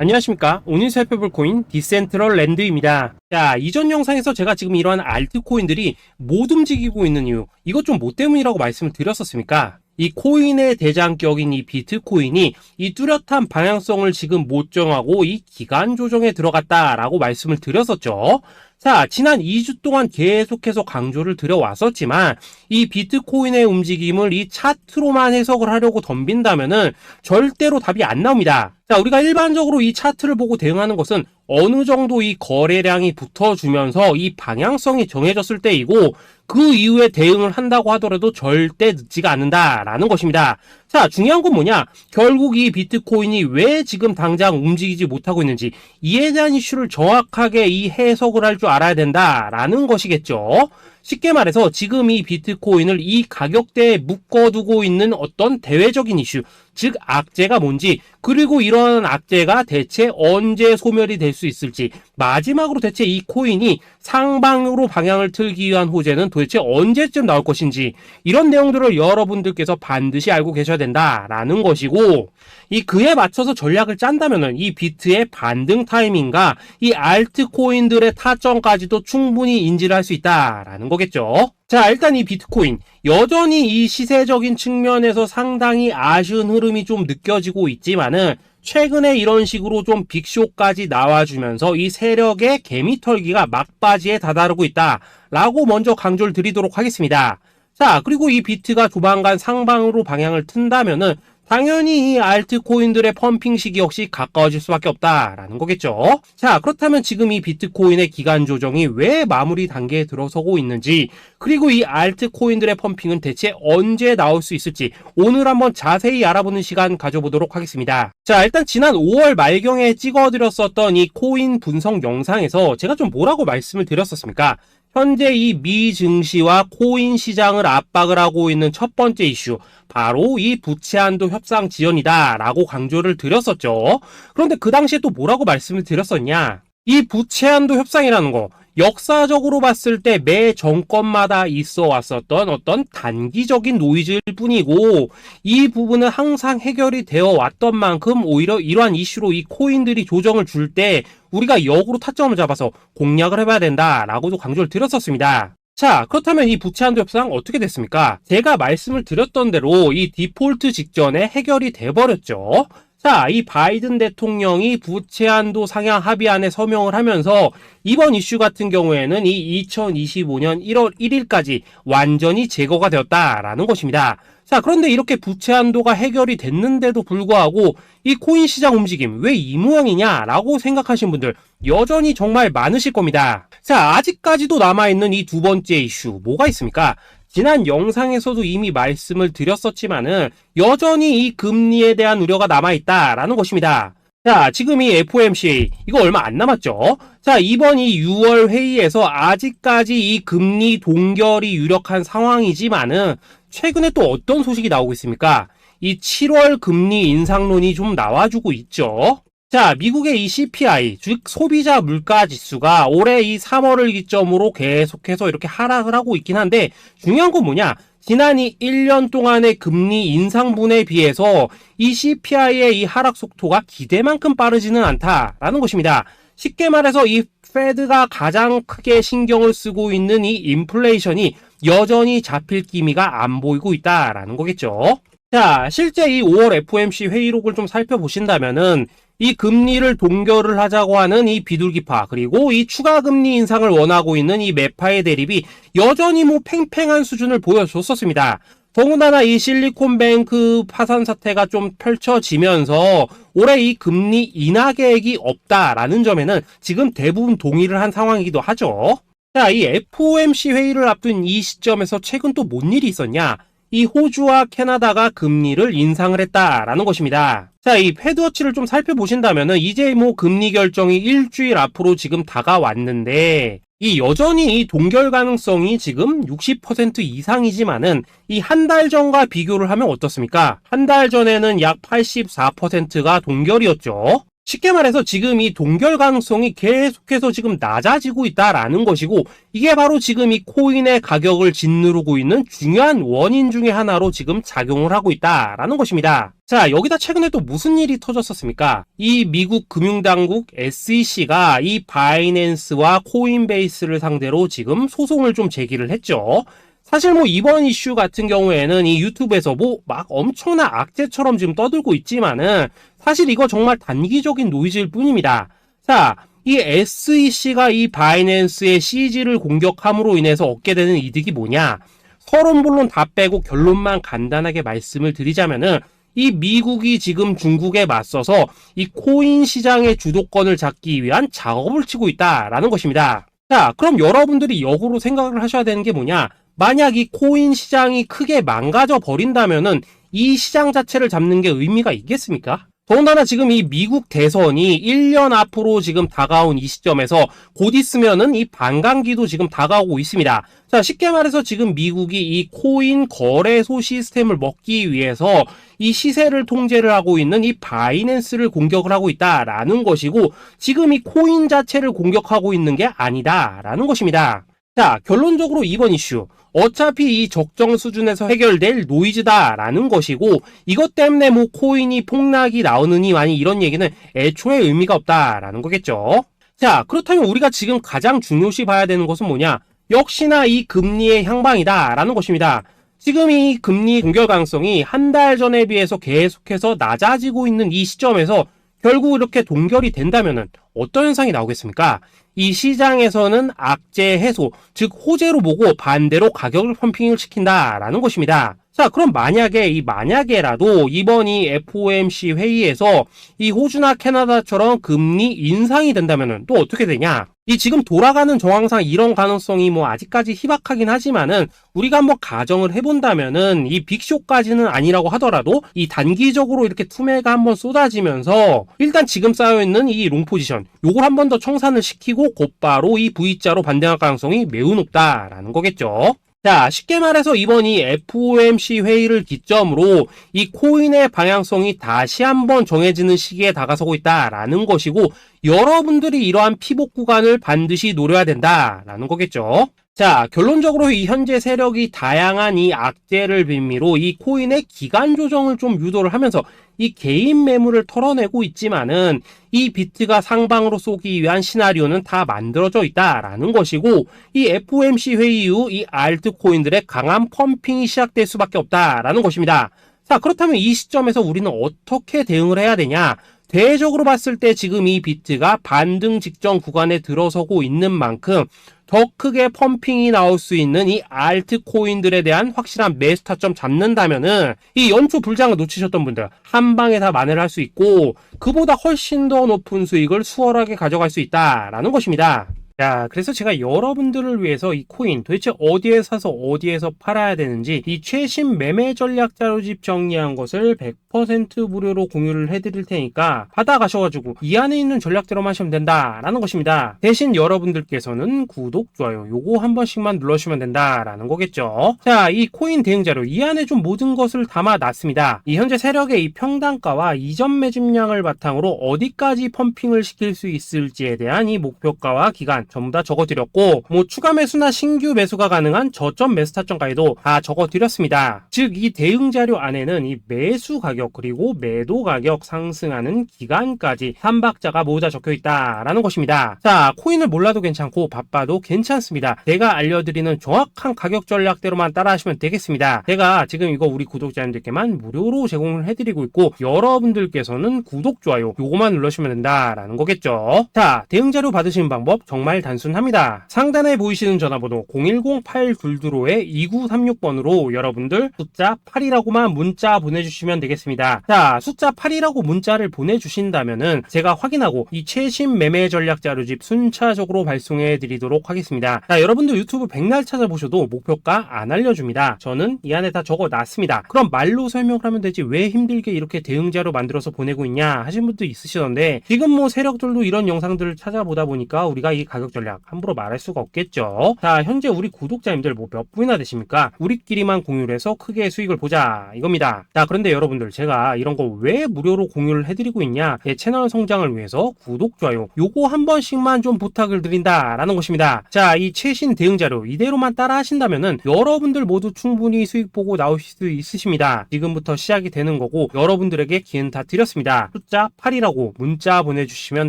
안녕하십니까. 오늘 살펴볼 코인 디센트럴랜드입니다. 자, 이전 영상에서 제가 지금 이러한 알트코인들이 못 움직이고 있는 이유, 이것 좀 뭐 때문이라고 말씀을 드렸었습니까? 이 코인의 대장격인 이 비트코인이 이 뚜렷한 방향성을 지금 못 정하고 이 기간 조정에 들어갔다라고 말씀을 드렸었죠. 자, 지난 2주 동안 계속해서 강조를 드려왔었지만 이 비트코인의 움직임을 이 차트로만 해석을 하려고 덤빈다면은 절대로 답이 안 나옵니다. 자, 우리가 일반적으로 이 차트를 보고 대응하는 것은 어느 정도 이 거래량이 붙어주면서 이 방향성이 정해졌을 때이고 그 이후에 대응을 한다고 하더라도 절대 늦지가 않는다라는 것입니다. 자, 중요한 건 뭐냐? 결국 이 비트코인이 왜 지금 당장 움직이지 못하고 있는지 이에 대한 이슈를 정확하게 이 해석을 할 줄 알아야 된다라는 것이겠죠. 쉽게 말해서 지금 이 비트코인을 이 가격대에 묶어두고 있는 어떤 대외적인 이슈, 즉 악재가 뭔지, 그리고 이런 악재가 대체 언제 소멸이 될 수 있을지, 마지막으로 대체 이 코인이 상방으로 방향을 틀기 위한 호재는 도대체 언제쯤 나올 것인지, 이런 내용들을 여러분들께서 반드시 알고 계셔야 된다라는 것이고, 이 그에 맞춰서 전략을 짠다면은 이 비트의 반등 타이밍과 이 알트코인들의 타점까지도 충분히 인지를 할 수 있다라는 거겠죠. 자, 일단 이 비트코인 여전히 이 시세적인 측면에서 상당히 아쉬운 흐름이 좀 느껴지고 있지만은 최근에 이런 식으로 좀 빅쇼까지 나와주면서 이 세력의 개미털기가 막바지에 다다르고 있다라고 먼저 강조를 드리도록 하겠습니다. 자, 그리고 이 비트가 조만간 상방으로 방향을 튼다면은 당연히 이 알트코인들의 펌핑 시기 역시 가까워질 수밖에 없다라는 거겠죠. 자, 그렇다면 지금 이 비트코인의 기간 조정이 왜 마무리 단계에 들어서고 있는지, 그리고 이 알트코인들의 펌핑은 대체 언제 나올 수 있을지 오늘 한번 자세히 알아보는 시간 가져보도록 하겠습니다. 자, 일단 지난 5월 말경에 찍어드렸었던 이 코인 분석 영상에서 제가 좀 뭐라고 말씀을 드렸었습니까? 현재 이 미 증시와 코인 시장을 압박을 하고 있는 첫 번째 이슈, 바로 이 부채 한도 협상 지연이다 라고 강조를 드렸었죠. 그런데 그 당시에 또 뭐라고 말씀을 드렸었냐? 이 부채 한도 협상이라는 거, 역사적으로 봤을 때 매 정권마다 있어 왔었던 어떤 단기적인 노이즈일 뿐이고, 이 부분은 항상 해결이 되어 왔던 만큼 오히려 이러한 이슈로 이 코인들이 조정을 줄 때 우리가 역으로 타점을 잡아서 공략을 해봐야 된다라고도 강조를 드렸었습니다. 자, 그렇다면 이 부채 한도 협상 어떻게 됐습니까? 제가 말씀을 드렸던 대로 이 디폴트 직전에 해결이 돼버렸죠. 자, 이 바이든 대통령이 부채 한도 상향 합의안에 서명을 하면서 이번 이슈 같은 경우에는 이 2025년 1월 1일까지 완전히 제거가 되었다라는 것입니다. 자, 그런데 이렇게 부채 한도가 해결이 됐는데도 불구하고 이 코인 시장 움직임 왜 이 모양이냐라고 생각하시는 분들 여전히 정말 많으실 겁니다. 자, 아직까지도 남아있는 이 두 번째 이슈 뭐가 있습니까? 지난 영상에서도 이미 말씀을 드렸었지만은 여전히 이 금리에 대한 우려가 남아있다라는 것입니다. 자, 지금 이 FOMC 이거 얼마 안 남았죠? 자, 이번 이 6월 회의에서 아직까지 이 금리 동결이 유력한 상황이지만은 최근에 또 어떤 소식이 나오고 있습니까? 이 7월 금리 인상론이 좀 나와주고 있죠. 자, 미국의 이 CPI, 즉 소비자 물가 지수가 올해 이 3월을 기점으로 계속해서 이렇게 하락을 하고 있긴 한데 중요한 건 뭐냐? 지난 이 1년 동안의 금리 인상분에 비해서 이 CPI의 이 하락 속도가 기대만큼 빠르지는 않다라는 것입니다. 쉽게 말해서 이 페드가 가장 크게 신경을 쓰고 있는 이 인플레이션이 여전히 잡힐 기미가 안 보이고 있다라는 거겠죠. 자, 실제 이 5월 FOMC 회의록을 좀 살펴보신다면은 이 금리를 동결을 하자고 하는 이 비둘기파, 그리고 이 추가 금리 인상을 원하고 있는 이 매파의 대립이 여전히 뭐 팽팽한 수준을 보여줬었습니다. 더군다나 이 실리콘뱅크 파산 사태가 좀 펼쳐지면서 올해 이 금리 인하 계획이 없다라는 점에는 지금 대부분 동의를 한 상황이기도 하죠. 자, 이 FOMC 회의를 앞둔 이 시점에서 최근 또 뭔 일이 있었냐? 이 호주와 캐나다가 금리를 인상을 했다라는 것입니다. 자, 이 패드워치를 좀 살펴보신다면은 이제 뭐 금리 결정이 일주일 앞으로 지금 다가왔는데 이 여전히 이 동결 가능성이 지금 60% 이상이지만은 이 한 달 전과 비교를 하면 어떻습니까? 한 달 전에는 약 84%가 동결이었죠. 쉽게 말해서 지금 이 동결 가능성이 계속해서 지금 낮아지고 있다라는 것이고, 이게 바로 지금 이 코인의 가격을 짓누르고 있는 중요한 원인 중에 하나로 지금 작용을 하고 있다라는 것입니다. 자, 여기다 최근에 또 무슨 일이 터졌었습니까? 이 미국 금융당국 SEC가 이 바이낸스와 코인베이스를 상대로 지금 소송을 좀 제기를 했죠. 사실 뭐 이번 이슈 같은 경우에는 이 유튜브에서 뭐 막 엄청난 악재처럼 지금 떠들고 있지만은 사실 이거 정말 단기적인 노이즈일 뿐입니다. 자, 이 SEC가 이 바이낸스의 CG를 공격함으로 인해서 얻게 되는 이득이 뭐냐? 서론본론 다 빼고 결론만 간단하게 말씀을 드리자면은, 이 미국이 지금 중국에 맞서서 이 코인 시장의 주도권을 잡기 위한 작업을 치고 있다라는 것입니다. 자, 그럼 여러분들이 역으로 생각을 하셔야 되는 게 뭐냐? 만약 이 코인 시장이 크게 망가져 버린다면은 이 시장 자체를 잡는 게 의미가 있겠습니까? 더군다나 지금 이 미국 대선이 1년 앞으로 지금 다가온 이 시점에서 곧 있으면은 이 반감기도 지금 다가오고 있습니다. 자, 쉽게 말해서 지금 미국이 이 코인 거래소 시스템을 먹기 위해서 이 시세를 통제를 하고 있는 이 바이낸스를 공격을 하고 있다라는 것이고, 지금 이 코인 자체를 공격하고 있는 게 아니다라는 것입니다. 자, 결론적으로 이번 이슈, 어차피 이 적정 수준에서 해결될 노이즈다라는 것이고, 이것 때문에 뭐 코인이 폭락이 나오느니 많이 이런 얘기는 애초에 의미가 없다라는 거겠죠. 자, 그렇다면 우리가 지금 가장 중요시 봐야 되는 것은 뭐냐? 역시나 이 금리의 향방이다라는 것입니다. 지금 이 금리 동결 가능성이 한 달 전에 비해서 계속해서 낮아지고 있는 이 시점에서 결국 이렇게 동결이 된다면은 어떤 현상이 나오겠습니까? 이 시장에서는 악재 해소, 즉 호재로 보고 반대로 가격을 펌핑을 시킨다라는 것입니다. 자, 그럼 만약에라도 이번 이 FOMC 회의에서 이 호주나 캐나다처럼 금리 인상이 된다면은 또 어떻게 되냐? 이 지금 돌아가는 정황상 이런 가능성이 뭐 아직까지 희박하긴 하지만은, 우리가 한번 가정을 해본다면은 이 빅쇼까지는 아니라고 하더라도 이 단기적으로 이렇게 투매가 한번 쏟아지면서 일단 지금 쌓여있는 이 롱 포지션 요걸 한 번 더 청산을 시키고 곧바로 이 V자로 반등할 가능성이 매우 높다라는 거겠죠. 자, 쉽게 말해서 이번 이 FOMC 회의를 기점으로 이 코인의 방향성이 다시 한번 정해지는 시기에 다가서고 있다라는 것이고, 여러분들이 이러한 피복 구간을 반드시 노려야 된다라는 거겠죠. 자, 결론적으로 이 현재 세력이 다양한 이 악재를 빌미로 이 코인의 기간 조정을 좀 유도를 하면서 이 개인 매물을 털어내고 있지만은, 이 비트가 상방으로 쏘기 위한 시나리오는 다 만들어져 있다라는 것이고, 이 FOMC 회의 이후 이 알트코인들의 강한 펌핑이 시작될 수밖에 없다라는 것입니다. 자, 그렇다면 이 시점에서 우리는 어떻게 대응을 해야 되냐? 대외적으로 봤을 때 지금 이 비트가 반등 직전 구간에 들어서고 있는 만큼 더 크게 펌핑이 나올 수 있는 이 알트코인들에 대한 확실한 매수 타점 잡는다면은 이 연초 불장을 놓치셨던 분들 한 방에 다 만회를 할 수 있고, 그보다 훨씬 더 높은 수익을 수월하게 가져갈 수 있다라는 것입니다. 자, 그래서 제가 여러분들을 위해서 이 코인 도대체 어디에 사서 어디에서 팔아야 되는지 이 최신 매매 전략 자료집 정리한 것을 100% 무료로 공유를 해드릴 테니까 받아가셔가지고 이 안에 있는 전략대로만 하시면 된다라는 것입니다. 대신 여러분들께서는 구독, 좋아요 요거 한 번씩만 눌러주시면 된다라는 거겠죠. 자, 이 코인 대응 자료 이 안에 좀 모든 것을 담아놨습니다. 이 현재 세력의 이 평단가와 이전 매집량을 바탕으로 어디까지 펌핑을 시킬 수 있을지에 대한 이 목표가와 기간 전부 다 적어드렸고, 뭐 추가 매수나 신규 매수가 가능한 저점 매수 타점까지도 다 적어드렸습니다. 즉 이 대응 자료 안에는 이 매수 가격 그리고 매도 가격 상승하는 기간까지 3박자가 모두 다 적혀있다라는 것입니다. 자, 코인을 몰라도 괜찮고 바빠도 괜찮습니다. 제가 알려드리는 정확한 가격 전략대로만 따라하시면 되겠습니다. 제가 지금 이거 우리 구독자님들께만 무료로 제공을 해드리고 있고, 여러분들께서는 구독, 좋아요 요거만 눌러주시면 된다라는 거겠죠. 자, 대응 자료 받으시는 방법 정말 단순합니다. 상단에 보이시는 전화번호 010-822-2936번으로 여러분들 숫자 8이라고만 문자 보내주시면 되겠습니다. 자, 숫자 8이라고 문자를 보내주신다면은 제가 확인하고 이 최신 매매 전략 자료집 순차적으로 발송해 드리도록 하겠습니다. 자, 여러분들 유튜브 백날 찾아보셔도 목표가 안 알려줍니다. 저는 이 안에 다 적어놨습니다. 그럼 말로 설명을 하면 되지 왜 힘들게 이렇게 대응 자료 만들어서 보내고 있냐 하신 분도 있으시던데, 지금 뭐 세력들도 이런 영상들을 찾아보다 보니까 우리가 이 가격 전략 함부로 말할 수가 없겠죠. 자, 현재 우리 구독자님들 뭐 몇 분이나 되십니까? 우리끼리만 공유를 해서 크게 수익을 보자 이겁니다. 자, 그런데 여러분들 제가 이런 거 왜 무료로 공유를 해드리고 있냐, 제 채널 성장을 위해서 구독, 좋아요 요거 한 번씩만 좀 부탁을 드린다 라는 것입니다. 자, 이 최신 대응 자료 이대로만 따라 하신다면은 여러분들 모두 충분히 수익 보고 나오실 수 있으십니다. 지금부터 시작이 되는 거고 여러분들에게 기회는 다 드렸습니다. 숫자 8이라고 문자 보내주시면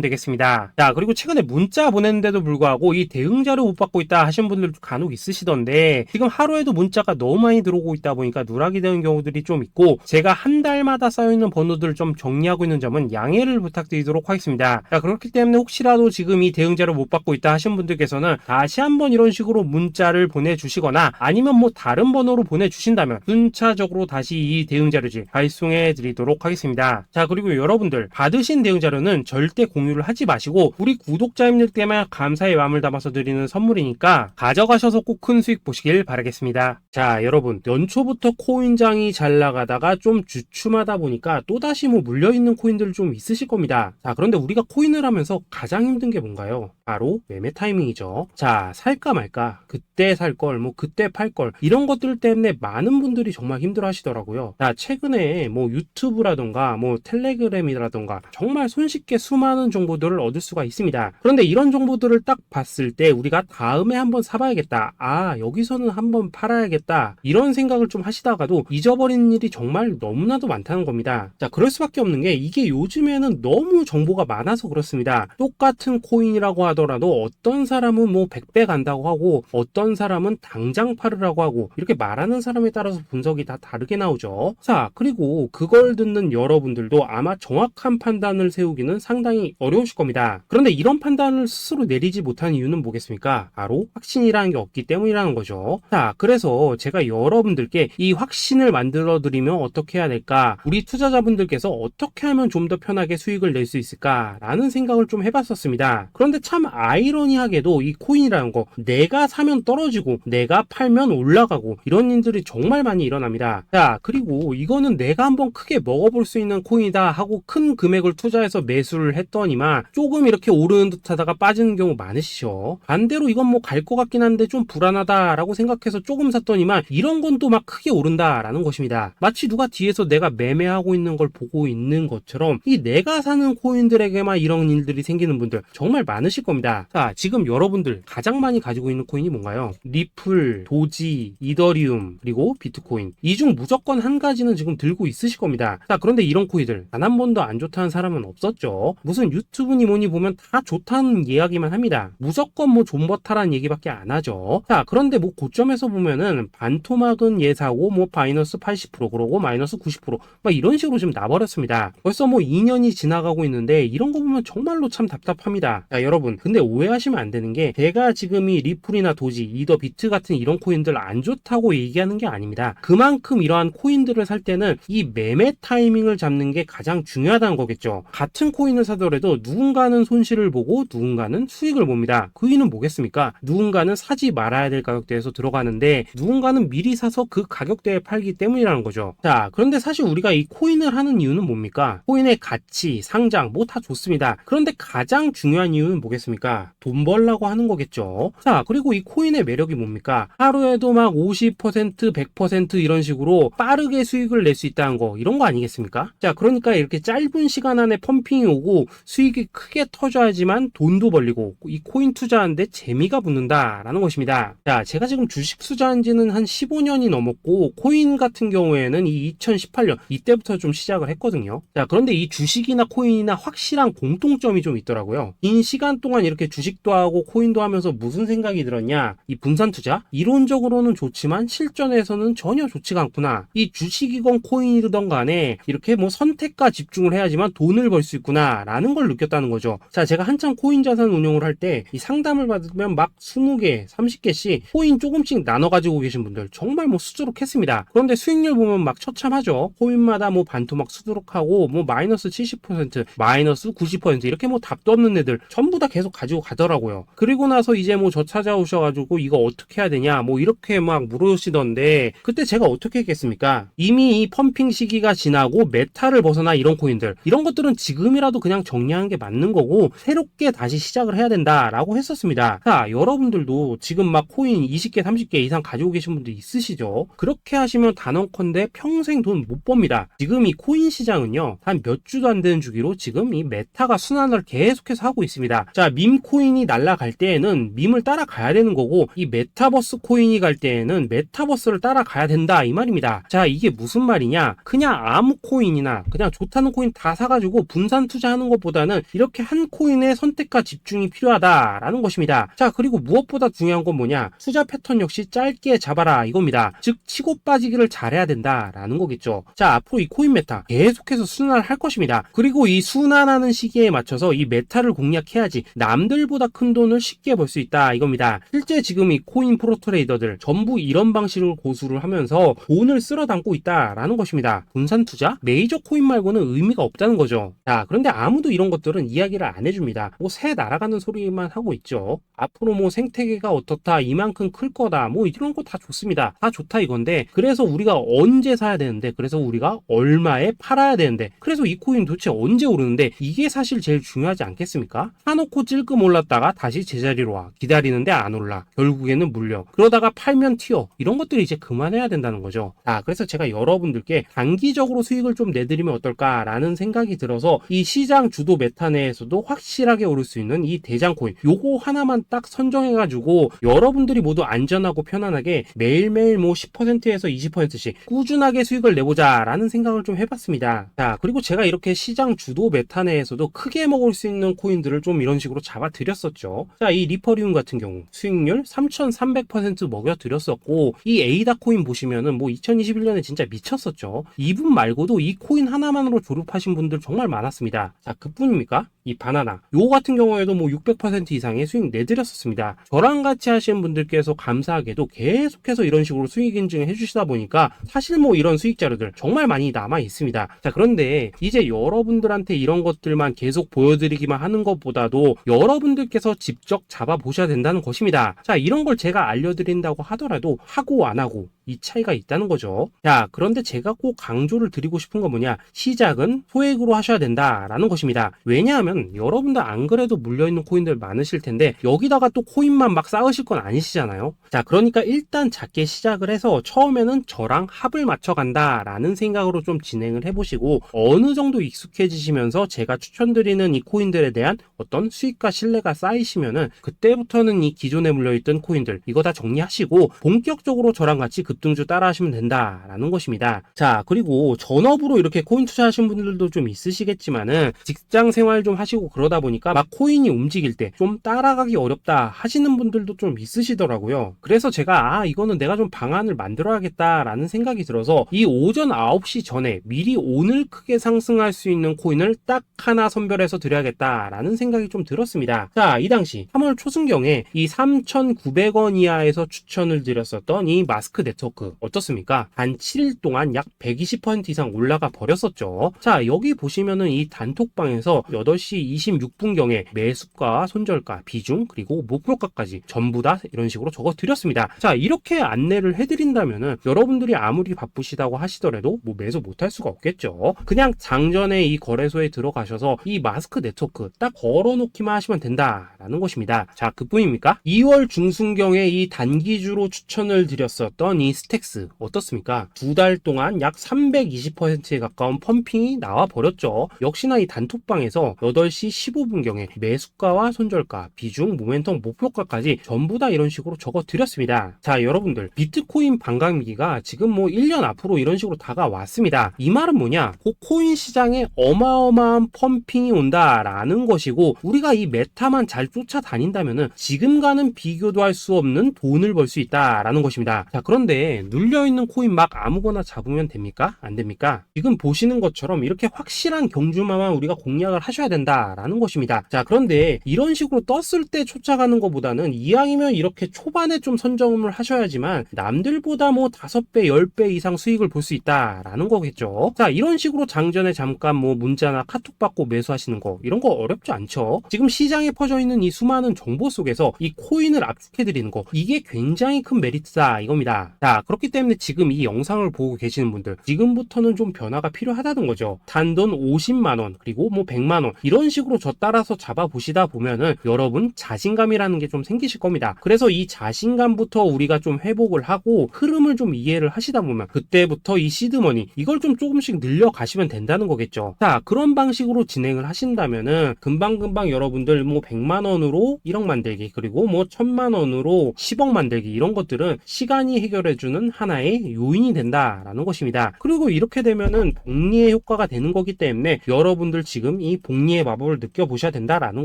되겠습니다. 자, 그리고 최근에 문자 보냈는데도 불구하고 이 대응 자료 못 받고 있다 하신 분들도 간혹 있으시던데, 지금 하루에도 문자가 너무 많이 들어오고 있다 보니까 누락이 되는 경우들이 좀 있고, 제가 한 달마다 쌓여있는 번호들을 좀 정리하고 있는 점은 양해를 부탁드리도록 하겠습니다. 자, 그렇기 때문에 혹시라도 지금 이 대응 자료 못 받고 있다 하신 분들께서는 다시 한번 이런 식으로 문자를 보내주시거나 아니면 뭐 다른 번호로 보내주신다면 순차적으로 다시 이 대응 자료지 발송해 드리도록 하겠습니다. 자, 그리고 여러분들 받으신 대응 자료는 절대 공유를 하지 마시고 우리 구독자님들께만 감사의 마음을 담아서 드리는 선물이니까 가져가셔서 꼭 큰 수익 보시길 바라겠습니다. 자, 여러분 연초부터 코인장이 잘 나가다가 좀 주춤하다 보니까 또다시 뭐 물려있는 코인들 좀 있으실 겁니다. 자, 그런데 우리가 코인을 하면서 가장 힘든 게 뭔가요? 바로 매매 타이밍이죠. 자, 살까 말까, 그때 살 걸, 뭐 그때 팔 걸, 이런 것들 때문에 많은 분들이 정말 힘들어 하시더라고요. 자, 최근에 뭐 유튜브라던가 뭐 텔레그램이라던가 정말 손쉽게 수많은 정보들을 얻을 수가 있습니다. 그런데 이런 정보들을 딱 봤을 때 우리가 다음에 한번 사봐야겠다, 아 여기서는 한번 팔아야겠다, 이런 생각을 좀 하시다가도 잊어버리는 일이 정말 너무나도 많다는 겁니다. 자, 그럴 수밖에 없는 게 이게 요즘에는 너무 정보가 많아서 그렇습니다. 똑같은 코인이라고 하더라도 어떤 사람은 뭐 100배 간다고 하고 어떤 사람은 당장 팔으라고 하고, 이렇게 말하는 사람에 따라서 분석이 다 다르게 나오죠. 자, 그리고 그걸 듣는 여러분들도 아마 정확한 판단을 세우기는 상당히 어려우실 겁니다. 그런데 이런 판단을 스스로 내리지 못한 이유는 뭐겠습니까? 바로 확신이라는 게 없기 때문이라는 거죠. 자, 그래서 제가 여러분들께 이 확신을 만들어 드리면 어떻게 해야 될까, 우리 투자자분들께서 어떻게 하면 좀 더 편하게 수익을 낼 수 있을까 라는 생각을 좀 해봤었습니다. 그런데 참 아이러니하게도 이 코인이라는 거 내가 사면 떨어지고 내가 팔면 올라가고 이런 일들이 정말 많이 일어납니다. 자, 그리고 이거는 내가 한번 크게 먹어볼 수 있는 코인이다 하고 큰 금액을 투자해서 매수를 했더니만 조금 이렇게 오르는 듯 하다가 빠지는 경우 많으시죠. 반대로 이건 뭐 갈 것 같긴 한데 좀 불안하다 라고 생각해서 조금 샀더니만 이런 건 또 막 크게 오른다 라는 것입니다. 마치 누가 뒤에서 내가 매매하고 있는 걸 보고 있는 것처럼 이 내가 사는 코인들에게만 이런 일들이 생기는 분들 정말 많으실 겁니다. 자, 지금 여러분들 가장 많이 가지고 있는 코인이 뭔가요? 리플, 도지, 이더리움, 그리고 비트코인. 이 중 무조건 한 가지는 지금 들고 있으실 겁니다. 자, 그런데 이런 코인들 단 한 번도 안 좋다는 사람은 없었죠. 무슨 유튜브니 뭐니 보면 다 좋다는 이야기만 합니다. 무조건 뭐 존버타라는 얘기밖에 안 하죠. 자, 그런데 뭐 고점에서 보면은 반토막은 예사고 뭐 마이너스 80% 그러고 마이너스 90%막 이런 식으로 지금 나버렸습니다. 벌써 뭐 2년이 지나가고 있는데 이런 거 보면 정말로 참 답답합니다. 자, 여러분 근데 오해하시면 안 되는 게 제가 지금 이 리플이나 도지, 이더, 비트 같은 이런 코인들 안 좋다고 얘기하는 게 아닙니다. 그만큼 이러한 코인들을 살 때는 이 매매 타이밍을 잡는 게 가장 중요하다는 거겠죠. 같은 코인을 사더라도 누군가는 손실을 보고 누군가는 수익을 봅니다. 그 이유는 뭐겠습니까? 누군가는 사지 말아야 될 가격대에서 들어가는데 누군가는 미리 사서 그 가격대에 팔기 때문이라는 거죠. 자, 그런데 사실 우리가 이 코인을 하는 이유는 뭡니까? 코인의 가치, 상장 뭐 다 좋습니다. 그런데 가장 중요한 이유는 뭐겠습니까? 돈 벌라고 하는 거겠죠. 자, 그리고 이 코인의 매력이 뭡니까? 하루에도 막 50%, 100% 이런 식으로 빠르게 수익을 낼 수 있다는 거, 이런 거 아니겠습니까? 자, 그러니까 이렇게 짧은 시간 안에 펌핑이 오고 수익이 크게 터져야지만 돈도 벌리고 이 코인 투자하는데 재미가 붙는다라는 것입니다. 자, 제가 지금 주식 투자한 지는 한 15년이 넘었고 코인 같은 경우에는 이 2018년 이때부터 좀 시작을 했거든요. 자, 그런데 이 주식이나 코인이나 확실한 공통점이 좀 있더라고요. 긴 시간 동안 이렇게 주식도 하고 코인도 하면서 무슨 생각이 들었냐? 이 분산 투자? 이론적으로는 좋지만 실전에서는 전혀 좋지가 않구나. 이 주식이건 코인이든 간에 이렇게 뭐 선택과 집중을 해야지만 돈을 벌 수 있구나 라는 걸 느꼈다는 거죠. 자, 제가 한창 코인 자산 운용을 할 때 이 상담을 받으면 막 20개, 30개씩 코인 조금씩 나눠 가지고 계신 분들 정말 뭐 수두룩했습니다. 그런데 수익률 보면 막 처참하죠. 코인마다 뭐 반토막 수두룩하고 뭐 마이너스 70%, 마이너스 90% 이렇게 뭐 답도 없는 애들 전부 다 계속 가지고 가더라고요. 그리고 나서 이제 뭐 저 찾아오셔가지고 이거 어떻게 해야 되냐 뭐 이렇게 막 물으시던데, 그때 제가 어떻게 했겠습니까? 이미 이 펌핑 시기가 지나고 메타를 벗어나 이런 코인들, 이런 것들은 지금이라도 그냥 정리하는 게 맞는 거고 새롭게 다시 시작을 해야 된다라고 했었습니다. 자, 여러분들도 지금 막 코인 20개, 30개 이상 가지고 계신 분들 있으시죠? 그렇게 하시면 단언컨대 평생 돈 못 이겁니다. 지금 이 코인 시장은요, 한 몇 주도 안 되는 주기로 지금 이 메타가 순환을 계속해서 하고 있습니다. 자, 밈 코인이 날아갈 때에는 밈을 따라가야 되는 거고, 이 메타버스 코인이 갈 때에는 메타버스를 따라가야 된다, 이 말입니다. 자, 이게 무슨 말이냐? 그냥 아무 코인이나 그냥 좋다는 코인 다 사가지고 분산 투자하는 것보다는 이렇게 한 코인의 선택과 집중이 필요하다라는 것입니다. 자, 그리고 무엇보다 중요한 건 뭐냐? 투자 패턴 역시 짧게 잡아라, 이겁니다. 즉 치고 빠지기를 잘해야 된다라는 거겠죠. 자, 앞으로 이 코인 메타 계속해서 순환할 것입니다. 그리고 이 순환하는 시기에 맞춰서 이 메타를 공략해야지 남들보다 큰 돈을 쉽게 벌 수 있다, 이겁니다. 실제 지금 이 코인 프로 트레이더들 전부 이런 방식을 고수를 하면서 돈을 쓸어 담고 있다라는 것입니다. 분산 투자? 메이저 코인 말고는 의미가 없다는 거죠. 자, 그런데 아무도 이런 것들은 이야기를 안 해줍니다. 뭐 새 날아가는 소리만 하고 있죠. 앞으로 뭐 생태계가 어떻다, 이만큼 클 거다, 뭐 이런 거 다 좋습니다. 다 좋다 이건데, 그래서 우리가 언제 사야 되는데, 그래서 우리가 얼마에 팔아야 되는데, 그래서 이 코인 도대체 언제 오르는데, 이게 사실 제일 중요하지 않겠습니까? 사놓고 찔끔 올랐다가 다시 제자리로 와, 기다리는데 안 올라, 결국에는 물려, 그러다가 팔면 튀어, 이런 것들이 이제 그만해야 된다는 거죠. 자, 그래서 제가 여러분들께 단기적으로 수익을 좀 내드리면 어떨까라는 생각이 들어서 이 시장 주도 메타 내에서도 확실하게 오를 수 있는 이 대장 코인, 요거 하나만 딱 선정해가지고 여러분들이 모두 안전하고 편안하게 매일매일 뭐 10%에서 20%씩 꾸준하게 수익을 내보자 라는 생각을 좀 해봤습니다. 자, 그리고 제가 이렇게 시장 주도 메타 내에서도 크게 먹을 수 있는 코인들을 좀 이런 식으로 잡아드렸었죠. 자, 이 리퍼리움 같은 경우 수익률 3300% 먹여드렸었고, 이 에이다 코인 보시면은 뭐 2021년에 진짜 미쳤었죠. 이분 말고도 이 코인 하나만으로 졸업하신 분들 정말 많았습니다. 자, 그뿐입니까? 이 바나나 요 같은 경우에도 뭐 600% 이상의 수익 내드렸었습니다. 저랑 같이 하시는 분들께서 감사하게도 계속해서 이런 식으로 수익 인증을 해주시다 보니까 사실 뭐 이런 수익 자료들 정말 많이 남아 있습니다. 자, 그런데 이제 여러분들한테 이런 것들만 계속 보여드리기만 하는 것보다도 여러분들께서 직접 잡아보셔야 된다는 것입니다. 자, 이런 걸 제가 알려드린다고 하더라도 하고 안 하고 이 차이가 있다는 거죠. 자, 그런데 제가 꼭 강조를 드리고 싶은 건 뭐냐? 시작은 소액으로 하셔야 된다라는 것입니다. 왜냐하면 여러분들 안 그래도 물려있는 코인들 많으실 텐데 여기다가 또 코인만 막 쌓으실 건 아니시잖아요. 자, 그러니까 일단 작게 시작을 해서 처음에는 저랑 합을 맞춰간다라는 생각으로 좀 진행을 해보시고, 어느 정도 익숙해지시면서 제가 추천드리는 이 코인들에 대한 어떤 수익과 신뢰가 쌓이시면은 그때부터는 이 기존에 물려있던 코인들 이거 다 정리하시고 본격적으로 저랑 같이 급등주 따라 하시면 된다라는 것입니다. 자, 그리고 전업으로 이렇게 코인 투자하신 분들도 좀 있으시겠지만은 직장 생활 좀 하시고 그러다 보니까 막 코인이 움직일 때 좀 따라가기 어렵다 하시는 분들도 좀 있으시더라고요. 그래서 제가 이거는 내가 좀 방안을 만들어야겠다라는 생각이 들어서 이 오전 9시 전에 미리 오늘 크게 상승할 수 있는 코인을 딱 하나 선별해서 드려야겠다라는 생각이 좀 들었습니다. 자, 이 당시 3월 초순경에 이 3,900원 이하에서 추천을 드렸었던 이 마스크 네트워크 어떻습니까? 한 7일 동안 약 120% 이상 올라가 버렸었죠. 자, 여기 보시면은 이 단톡방에서 8시 26분경에 매수가, 손절가, 비중, 그리고 목표가까지 전부 다 이런 식으로 적어 드렸습니다. 자, 이렇게 안내를 해드린다면은 여러분들이 아무리 바쁘시다고 하시더라도 뭐 매수 못할 수가 없겠죠. 그냥 장전에 이 거래소에 들어가셔서 이 마스크 네트워크 딱 걸어놓기만 하시면 된다라는 것입니다. 자, 그뿐입니까? 2월 중순경에 이 단기주로 추천을 드렸었던 이 스택스 어떻습니까? 2달 동안 약 320%에 가까운 펌핑이 나와 버렸죠. 역시나 이 단톡방에서 8시 15분경에 매수가와 손절가, 비중, 모멘텀, 목표가까지 전부 다 이런 식으로 적어 드렸습니다. 자, 여러분들 비트코인 반감기가 지금 뭐 1년 앞으로 이런 식으로 다가왔습니다. 이 말은 뭐냐? 그 코인 시장에 어마어마한 펌핑이 온다라는 것이고, 우리가 이 메타만 잘 쫓아다닌다면은 지금과는 비교도 할 수 없는 돈을 벌 수 있다라는 것입니다. 자, 그런데 눌려있는 코인 막 아무거나 잡으면 됩니까? 안 됩니까? 지금 보시는 것처럼 이렇게 확실한 경주마만 우리가 공략을 하셔야 된다라는 것입니다. 자, 그런데 이런 식으로 떴을 때 쫓아가는 것보다는 이왕이면 이렇게 초반에 좀 선점을 하셔야지만 남들보다 뭐 5배, 10배 이상 수익을 볼 수 있다라는 거겠죠. 자, 이런 식으로 장전에 잠깐 뭐 문자나 카톡 받고 매수하시는 거 이런 거 어렵지 않죠. 그쵸? 지금 시장에 퍼져 있는 이 수많은 정보 속에서 이 코인을 압축해드리는 거, 이게 굉장히 큰 메리트다 이겁니다. 자, 그렇기 때문에 지금 이 영상을 보고 계시는 분들, 지금부터는 좀 변화가 필요하다는 거죠. 단돈 50만원, 그리고 뭐 100만원, 이런 식으로 저 따라서 잡아보시다 보면은 여러분 자신감이라는 게 좀 생기실 겁니다. 그래서 이 자신감부터 우리가 좀 회복을 하고 흐름을 좀 이해를 하시다 보면 그때부터 이 시드머니, 이걸 좀 조금씩 늘려가시면 된다는 거겠죠. 자, 그런 방식으로 진행을 하신다면은 금방금방 여러분들 뭐 100만원으로 1억 만들기, 그리고 뭐 1000만원으로 10억 만들기, 이런 것들은 시간이 해결해주는 하나의 요인이 된다라는 것입니다. 그리고 이렇게 되면은 복리의 효과가 되는 거기 때문에 여러분들 지금 이 복리의 마법을 느껴보셔야 된다라는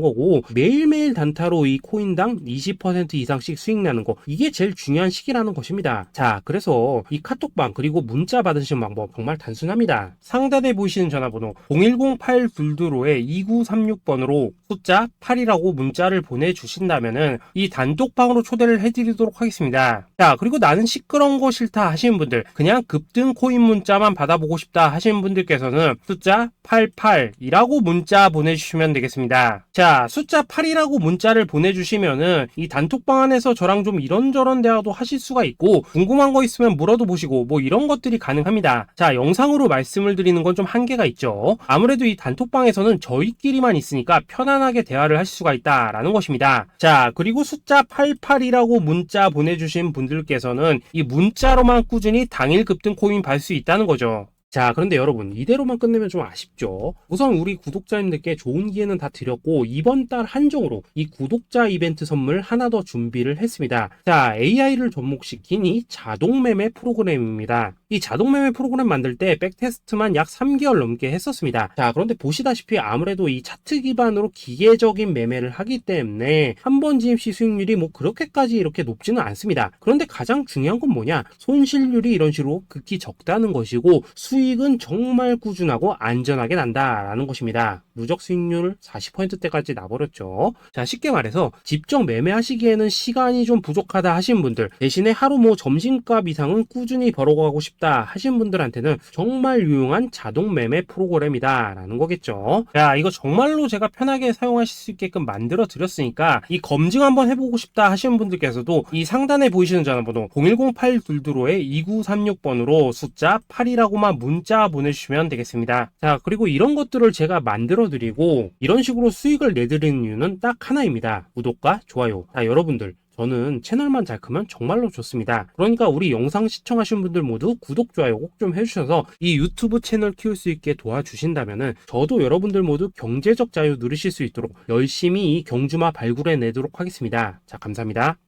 거고, 매일매일 단타로 이 코인당 20% 이상씩 수익 나는 거, 이게 제일 중요한 시기라는 것입니다. 자, 그래서 이 카톡방 그리고 문자 받으시는 방법 정말 단순합니다. 상단에 보이시는 전화번호 010-8222-2936번으로 숫자 8이라고 문자를 보내주신다면은 이 단톡방으로 초대를 해드리도록 하겠습니다. 자, 그리고 나는 시끄러운 거 싫다 하시는 분들, 그냥 급등 코인 문자만 받아보고 싶다 하시는 분들께서는 숫자 88이라고 문자 보내주시면 되겠습니다. 자, 숫자 8이라고 문자를 보내주시면은 이 단톡방 안에서 저랑 좀 이런저런 대화도 하실 수가 있고, 궁금한 거 있으면 물어도 보시고 뭐 이런 것들이 가능합니다. 자, 영상으로 말씀을 드리는 건 좀 한계가 있죠. 아무래도 이 단톡방에서는 저희끼리만 있으니까 편안하게 대화를 하실 수가 있다라는 것입니다. 자, 그리고 숫자 88이라고 문자 보내주신 분들께서는 이 문자로만 꾸준히 당일 급등 코인 받을 수 있다는 거죠. 자, 그런데 여러분, 이대로만 끝내면 좀 아쉽죠. 우선 우리 구독자님들께 좋은 기회는 다 드렸고, 이번 달 한정으로 이 구독자 이벤트 선물 하나 더 준비를 했습니다. 자, AI를 접목시킨 이 자동 매매 프로그램입니다. 이 자동 매매 프로그램 만들 때 백테스트만 약 3개월 넘게 했었습니다. 자, 그런데 보시다시피 아무래도 이 차트 기반으로 기계적인 매매를 하기 때문에 한 번 진입 시 수익률이 뭐 그렇게까지 이렇게 높지는 않습니다. 그런데 가장 중요한 건 뭐냐? 손실률이 이런 식으로 극히 적다는 것이고, 수익은 정말 꾸준하고 안전하게 난다라는 것입니다. 누적 수익률 40%대까지 나버렸죠. 자, 쉽게 말해서 직접 매매하시기에는 시간이 좀 부족하다 하시는 분들, 대신에 하루 뭐 점심값 이상은 꾸준히 벌어가고 싶다 하시는 분들한테는 정말 유용한 자동 매매 프로그램이다 라는 거겠죠. 자, 이거 정말로 제가 편하게 사용하실 수 있게끔 만들어 드렸으니까 이 검증 한번 해보고 싶다 하시는 분들께서도 이 상단에 보이시는 전화번호 010-8222-2936번으로 숫자 8이라고만 문자 보내주시면 되겠습니다. 자, 그리고 이런 것들을 제가 만들어 드리고 이런 식으로 수익을 내드리는 이유는 딱 하나입니다. 구독과 좋아요. 자, 여러분들, 저는 채널만 잘 크면 정말로 좋습니다. 그러니까 우리 영상 시청하신 분들 모두 구독, 좋아요 꼭 좀 해주셔서 이 유튜브 채널 키울 수 있게 도와주신다면은 저도 여러분들 모두 경제적 자유 누리실 수 있도록 열심히 이 경주마 발굴해 내도록 하겠습니다. 자, 감사합니다.